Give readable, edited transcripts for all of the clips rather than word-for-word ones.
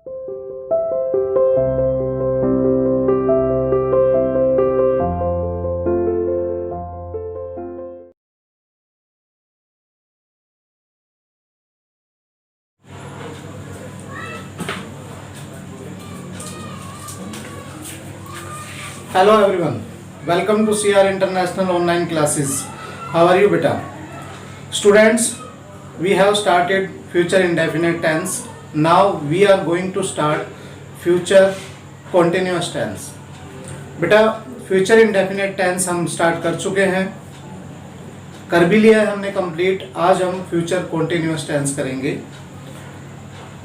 Hello everyone, welcome to CR International Online Classes. How are you beta? Students, we have started future indefinite tense. Now we are going to start future continuous tense. बेटा future indefinite tense हम start कर चुके हैं, कर भी लिया है हमने कंप्लीट. आज हम फ्यूचर कॉन्टिन्यूअस टेंस करेंगे.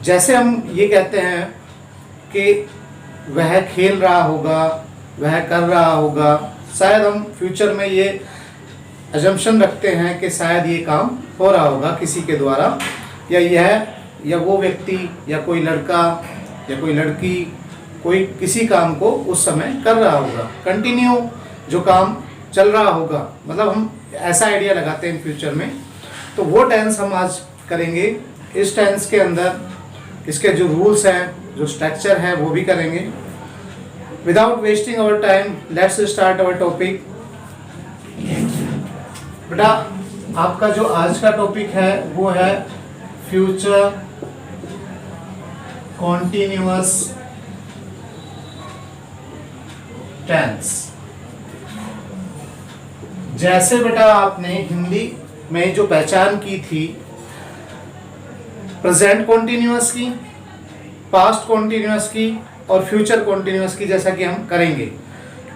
जैसे हम ये कहते हैं कि वह खेल रहा होगा, वह कर रहा होगा, शायद हम फ्यूचर में ये अजम्पशन रखते हैं कि शायद ये काम हो रहा होगा किसी के द्वारा, या यह या वो व्यक्ति या कोई लड़का या कोई लड़की कोई किसी काम को उस समय कर रहा होगा, कंटिन्यू जो काम चल रहा होगा, मतलब हम ऐसा आइडिया लगाते हैं फ्यूचर में. तो वो टेंस हम आज करेंगे. इस टेंस के अंदर इसके जो रूल्स हैं, जो स्ट्रक्चर है, वो भी करेंगे. Without wasting our time, let's start our topic. बेटा आपका जो आज का टॉपिक है वो है फ्यूचर कॉन्टिन्यूअस टेंस. जैसे बेटा आपने हिंदी में जो पहचान की थी प्रेजेंट कॉन्टिन्यूअस की, पास्ट कॉन्टिन्यूअस की और फ्यूचर कॉन्टिन्यूअस की, जैसा कि हम करेंगे,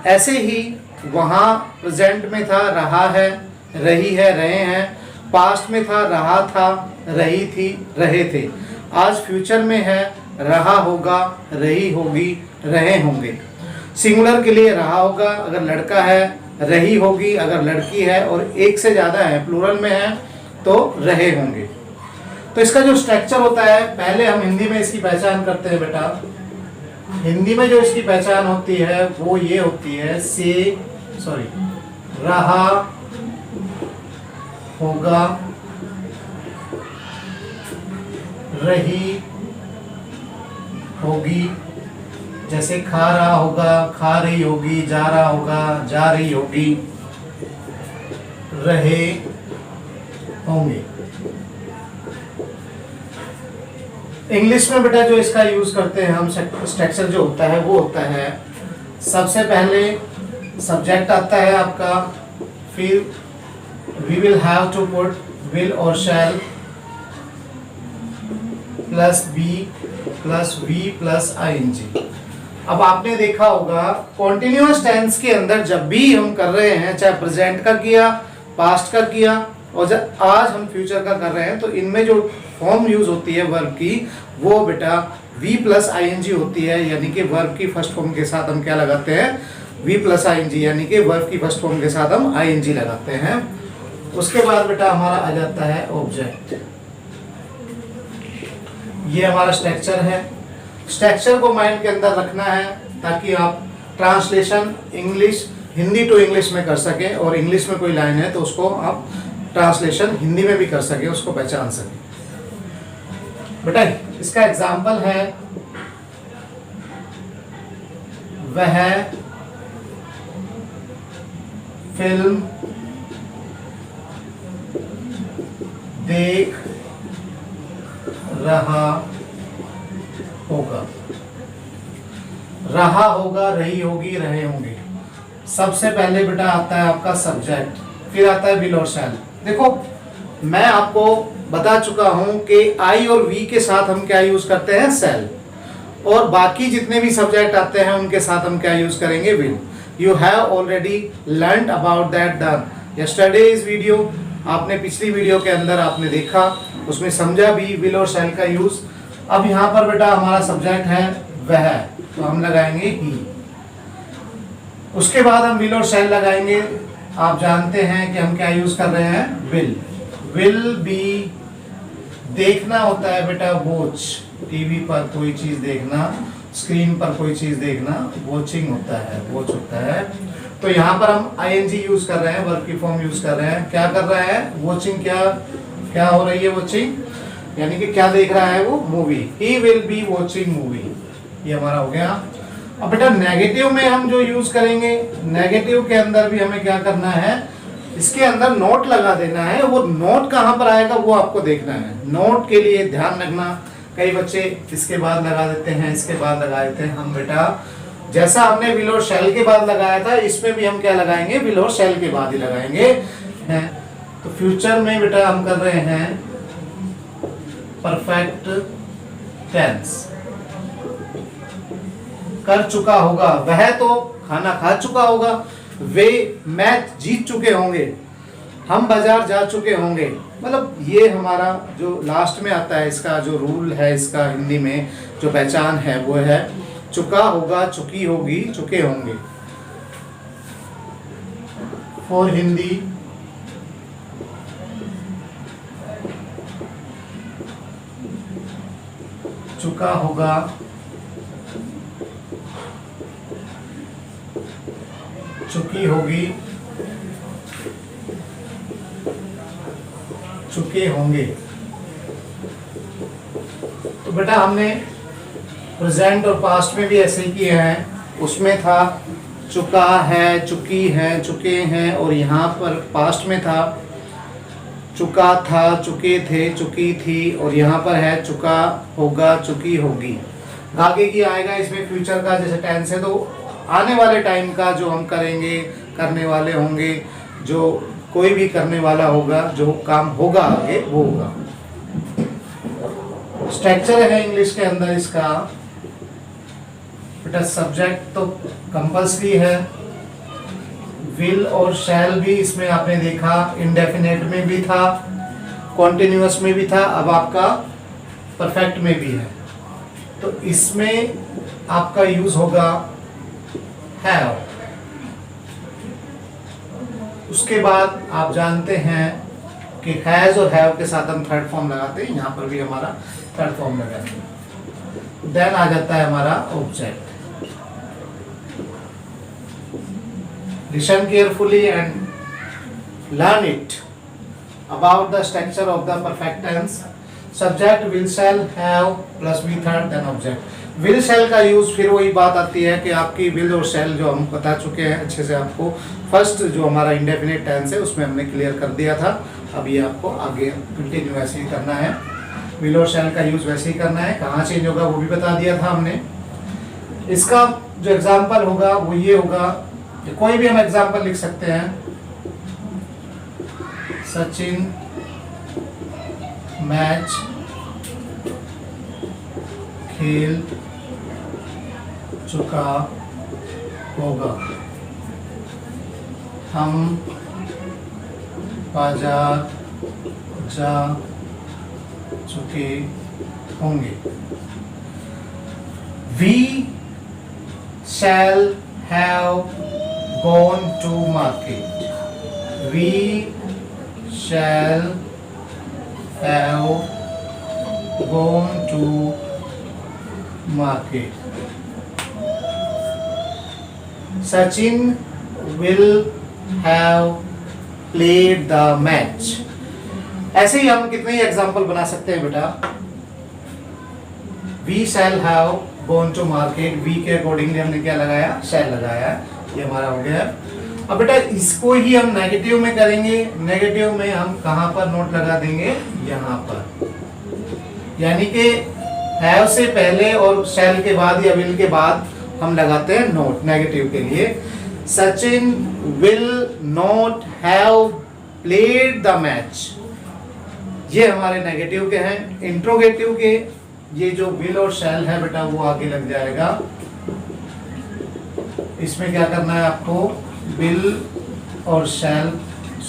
ऐसे ही वहाँ प्रेजेंट में था रहा है, रही है, रहे हैं. पास्ट में था रहा था, रही थी, रहे थे. आज फ्यूचर में है रहा होगा, रही होगी, रहे होंगे. सिंगुलर के लिए रहा होगा अगर लड़का है, रही होगी अगर लड़की है, और एक से ज़्यादा है प्लूरल में है तो रहे होंगे. तो इसका जो स्ट्रक्चर होता है, पहले हम हिंदी में इसकी पहचान करते हैं बेटा. हिंदी में जो इसकी पहचान होती है वो ये होती है रहा होगा, रही होगी. जैसे खा रहा होगा, खा रही होगी, जा रहा होगा, जा रही होगी, रहे होंगे. इंग्लिश में बेटा जो इसका यूज करते हैं हम, स्ट्रक्चर जो होता है वो होता है, सबसे पहले सब्जेक्ट आता है आपका, फिर we will have to put will और shall plus be plus v plus ING. अब आपने देखा होगा कॉन्टिन्यूअस टेंस के अंदर जब भी हम कर रहे हैं, चाहे प्रेजेंट का किया, पास्ट का किया, और जब आज हम फ्यूचर का कर रहे हैं, तो इनमें जो फॉर्म यूज होती है वर्ब की, वो बेटा वी प्लस आईएनजी होती है. यानी कि वर्ब की फर्स्ट फॉर्म के साथ हम क्या लगाते हैं, वी प्लस आईएनजी, यानी कि वर्ब की फर्स्ट फॉर्म के साथ हम आईएनजी लगाते हैं. उसके बाद बेटा हमारा आ जाता है ऑब्जेक्ट. ये हमारा स्ट्रक्चर है. स्ट्रक्चर को माइंड के अंदर रखना है ताकि आप translation English Hindi to English में कर सकें, और इंग्लिश में कोई लाइन है तो उसको आप ट्रांसलेशन हिंदी में भी कर सके, उसको पहचान सके. बेटा इसका एग्जाम्पल है, वह फिल्म देख रहा होगा. रहा होगा, रही होगी, रहे होंगे. सबसे पहले बेटा आता है आपका सब्जेक्ट, फिर आता है विल और शैल. देखो मैं आपको बता चुका हूं कि आई और वी के साथ हम क्या यूज करते हैं, सेल, और बाकी जितने भी सब्जेक्ट आते हैं उनके साथ हम क्या यूज करेंगे, will. You have already learned about that done yesterday's video. आपने पिछली वीडियो के अंदर आपने देखा, उसमें समझा भी विल और शैल का यूज. अब यहाँ पर बेटा हमारा सब्जेक्ट है वह, तो हम लगाएंगे ही. उसके बाद हम विल और शैल लगाएंगे. आप जानते हैं कि हम क्या यूज कर रहे हैं, विल. विल बी देखना होता है बेटा, वॉच, टीवी पर कोई चीज देखना, स्क्रीन पर कोई चीज देखना, वॉचिंग होता है, वॉच होता है. तो यहाँ पर हम आईएनजी यूज कर रहे हैं, वर्ब की फॉर्म यूज कर रहे हैं. क्या कर रहा है, वॉचिंग. क्या क्या हो रही है वॉचिंग, यानी कि क्या देख रहा है वो, movie. He will be watching movie, ये हमारा हो गया। अब बेटा नेगेटिव में हम जो यूज करेंगे, नेगेटिव के अंदर भी हमें क्या करना है, इसके अंदर नोट लगा देना है। वो नोट कहाँ पर आएगा वो आपको देखना है। नोट के लिए ध्यान रखना, कई बच्चे इसके बाद लगा देते हैं, इसके बाद लगा देते हैं। हम बेटा जैसा हमने विल और शैल के बाद लगाया था, इसमें भी हम क्या लगाएंगे, विल और शैल के बाद ही लगाएंगे हैं। तो फ्यूचर में बेटा हम कर रहे हैं परफेक्ट टेंस। कर चुका होगा, वह तो खाना खा चुका होगा, वे मैच जीत चुके होंगे, हम बाजार जा चुके होंगे। मतलब ये हमारा जो लास्ट में आता है, इसका जो रूल है, इसका हिंदी में जो पहचान है वो है चुका होगा, चुकी होगी, चुके होंगे। फॉर हिंदी चुका होगा, चुकी होगी, चुके होंगे। तो बेटा हमने प्रेजेंट और पास्ट में भी ऐसे ही किए हैं। उसमें था चुका है, चुकी है, चुके हैं, और यहाँ पर पास्ट में था चुका था, चुके थे, चुकी थी, और यहाँ पर है चुका होगा, चुकी होगी। आगे की आएगा इसमें फ्यूचर का, जैसे टेंस है तो आने वाले टाइम का जो हम करेंगे, करने वाले होंगे, जो कोई भी करने वाला होगा, जो काम होगा आगे वो होगा। स्ट्रक्चर है इंग्लिश के अंदर इसका बेटा, सब्जेक्ट तो कंपल्सरी है, विल और शैल भी इसमें आपने देखा, इंडेफिनेट में भी था, कॉन्टिन्यूअस में भी था, अब आपका परफेक्ट में भी है। तो इसमें आपका यूज होगा हैव। उसके बाद आप जानते हैं कि हैज और हैव के साथ हम थर्ड फॉर्म लगाते हैं, यहाँ पर भी हमारा थर्ड फॉर्म लगाते हैं। देन आ जाता है हमारा object. Listen carefully and learn it about the structure of the perfect tense. Subject will, shall, have plus be third then object. Will shall का यूज फिर वही बात आती है कि आपकी will और shall जो हम बता चुके हैं अच्छे से आपको, फर्स्ट जो हमारा इंडेफिनिट टेंस है उसमें हमने क्लियर कर दिया था। अब ये आपको आगे कंटिन्यू वैसे ही करना है। will और shall का यूज वैसे ही करना है, कहाँ चेंज होगा वो भी बता दिया था हमने। इसका जो एग्जाम्पल होगा वो ये होगा, कोई भी हम एग्जाम्पल लिख सकते हैं। सचिन मैच खेल चुका होगा, हम बाजार जा चुके होंगे। We shall have gone to market. We shall have gone to market. Sachin will have played the match. ऐसे ही हम कितने ही एग्जाम्पल बना सकते हैं बेटा। We shall have gone to market, we के अकॉर्डिंगली हमने क्या लगाया, shall लगाया, ये हमारा हो गया। अब बेटा इसको ही हम नेगेटिव में करेंगे। नेगेटिव में हम कहाँ पर नोट लगा देंगे, यहाँ पर, यानी कि हैव से पहले और शैल के बाद या विल के बाद हम लगाते हैं नोट नेगेटिव के लिए। Sachin will not have played the match, ये हमारे नेगेटिव के हैं। इंट्रोगेटिव के ये जो विल और शैल है बेटा वो आगे लग जाएगा। इसमें क्या करना है आपको, विल और शैल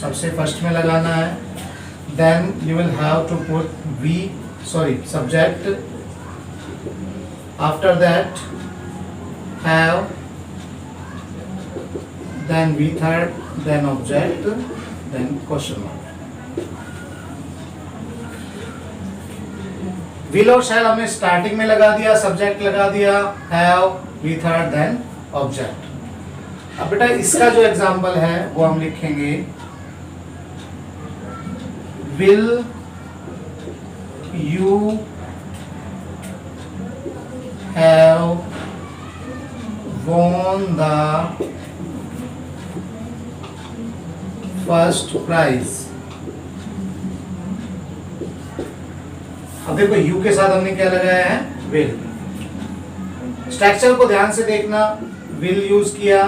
सबसे फर्स्ट में लगाना है। Then you will have to put subject, after that have, then V third, then object, then question mark. Will और शैल हमने स्टार्टिंग में लगा दिया, सब्जेक्ट लगा दिया, have, V third, then object. अब बेटा इसका जो एग्जाम्पल है वो हम लिखेंगे, will you have won the first prize। अब देखो यू के साथ हमने क्या लगाया है, विल। स्ट्रक्चर को ध्यान से देखना, विल यूज किया,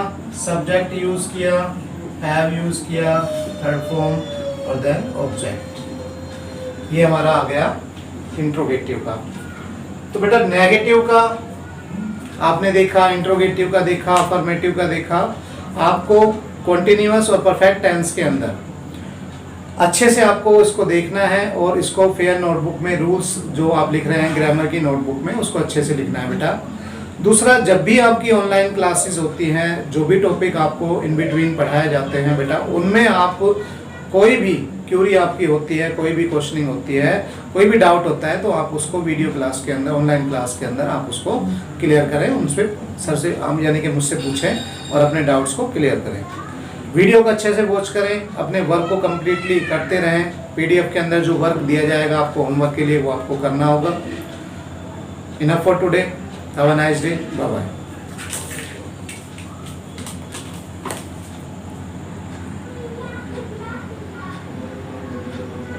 सब्जेक्ट यूज किया, हैव यूज किया, थर्ड फॉर्म और देन ऑब्जेक्ट। ये हमारा आ गया इंट्रोगेटिव का। तो बेटा नेगेटिव का आपने देखा, इंट्रोगेटिव का देखा, अफर्मेटिव का देखा। आपको कॉन्टिन्यूअस और परफेक्ट टेंस के अंदर अच्छे से आपको इसको देखना है और इसको फेयर नोटबुक में रूल्स जो आप लिख रहे हैं ग्रामर की नोटबुक में उसको अच्छे से लिखना है बेटा। दूसरा, जब भी आपकी ऑनलाइन क्लासेस होती हैं, जो भी टॉपिक आपको इन बिटवीन पढ़ाए जाते हैं बेटा, उनमें आप कोई भी क्यूरी आपकी होती है, कोई भी क्वेश्चनिंग होती है, कोई भी डाउट होता है, तो आप उसको वीडियो क्लास के अंदर, ऑनलाइन क्लास के अंदर आप उसको क्लियर करें, उनसे सर से यानी कि मुझसे पूछें और अपने डाउट्स को क्लियर करें। वीडियो को अच्छे से वॉच करें, अपने वर्क को कम्प्लीटली करते रहें। पीडीएफ के अंदर जो वर्क दिया जाएगा आपको होमवर्क के लिए, वो आपको करना होगा। Enough for today, have a nice day, bye bye.